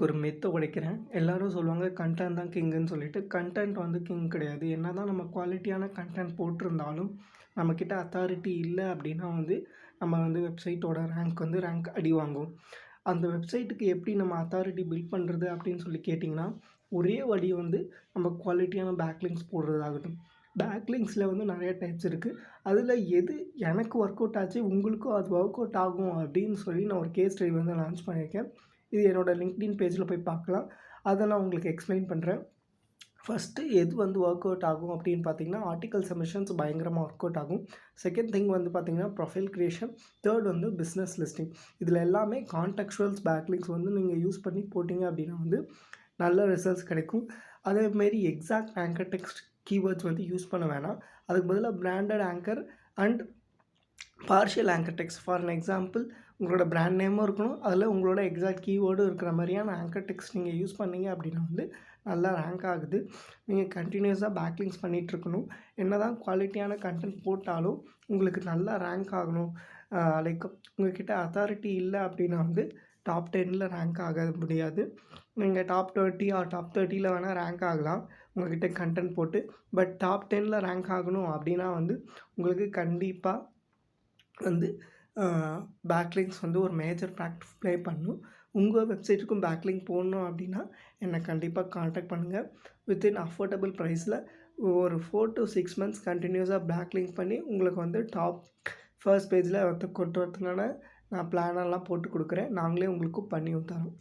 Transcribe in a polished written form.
ஒரு மெத்த உடைக்கிறேன். எல்லாரும் சொல்லுவாங்க கன்டென்ட் தான் கிங்குன்னு சொல்லிட்டு. கன்டென்ட் வந்து கிங் கிடையாது. என்னதான் நம்ம குவாலிட்டியான கன்டென்ட் போட்டிருந்தாலும், நம்மக்கிட்ட அத்தாரிட்டி இல்ல அப்டின்னா வந்து, நம்ம வந்து வெப்சைட்டோட ரேங்க் அடி வாங்கும். அந்த வெப்சைட்டுக்கு எப்படி நம்ம அத்தாரிட்டி பில்ட் பண்ணுறது அப்படின்னு சொல்லி கேட்டிங்கன்னா, ஒரே வழி வந்து நம்ம குவாலிட்டியான பேக்லிங்க்ஸ் போடுறதாகட்டும். பேக்லிங்க்ஸில் வந்து நிறைய டைப்ஸ் இருக்குது. அதில் எது எனக்கு ஒர்க் அவுட் ஆச்சு, உங்களுக்கும் அது ஒர்க் அவுட் ஆகும் அப்படின்னு சொல்லி நான் ஒரு கேஸ் ஸ்டடி வந்து லான்ச் பண்ணியிருக்கேன். இது என்னோட லிங்க்டின் பேஜில் போய் பார்க்கலாம். அதை நான் உங்களுக்கு எக்ஸ்பிளைன் பண்ணுறேன். ஃபஸ்ட்டு எது வந்து ஒர்க் அவுட் ஆகும் அப்படின்னு பார்த்தீங்கன்னா, ஆர்டிக்கல் சப்மிஷன்ஸ் பயங்கரமாக ஒர்க் அவுட் ஆகும். செகண்ட் திங் வந்து பார்த்தீங்கன்னா, ப்ரொஃபைல் கிரியேஷன். தேர்ட் வந்து பிஸ்னஸ் லிஸ்டிங். இதில் எல்லாமே கான்டெக்சுவல்ஸ் பேக்லிங்க்ஸ் வந்து நீங்கள் யூஸ் பண்ணி போட்டிங்க அப்படின்னா வந்து நல்ல ரிசல்ட்ஸ் கிடைக்கும். அதேமாரி எக்ஸாக்ட் ஆங்கர் டெக்ஸ்ட் கீவேர்ட்ஸ் வந்து யூஸ் பண்ண வேணாம். அதுக்கு பதிலாக branded anchor and partial anchor text. For an example, உங்களோட பிராண்ட் நேமும் இருக்கணும், அதில் உங்களோட எக்ஸாக்ட் கீவேர்டும் இருக்கிற மாதிரியான ஆங்கர் டெக்ஸ்ட் நீங்கள் யூஸ் பண்ணீங்க அப்படின்னா வந்து நல்லா ரேங்க் ஆகுது. நீங்கள் கண்டினியூஸாக பேக்லிங்க்ஸ் பண்ணிகிட்ருக்கணும். என்ன தான் குவாலிட்டியான கன்டென்ட் போட்டாலும் உங்களுக்கு நல்லா ரேங்க் ஆகணும். லைக் உங்கள்கிட்ட அத்தாரிட்டி இல்லை அப்படின்னா வந்து டாப் 10ல் ரேங்க் ஆக முடியாது. நீங்கள் டாப் 20 ஆர் டாப் 30ல் வேணால் ரேங்க் ஆகலாம் உங்கள்கிட்ட கன்டென்ட் போட்டு. பட் டாப் 10ல் ரேங்க் ஆகணும் அப்படின்னா வந்து உங்களுக்கு கண்டிப்பாக வந்து பேக்லிங்க்ஸ் வந்து ஒரு மேஜர் ஃபேக்ட் ப்ளே பண்ணும். உங்கள் வெப்சைட்டுக்கும் பேக்லிங்க் போடணும் அப்படின்னா என்னை கண்டிப்பாக கான்டாக்ட் பண்ணுங்கள். வித்தின் அஃபோர்டபுள் ப்ரைஸில் ஒரு 4 to 6 months கண்டினியூஸாக பேக்லிங்க் பண்ணி உங்களுக்கு வந்து டாப் ஃபர்ஸ்ட் பேஜில் வந்து கொண்டு வரதுக்கான நான் பிளானெல்லாம் போட்டு கொடுக்குறேன். நாங்களே உங்களுக்கு பண்ணியும் தரோம்.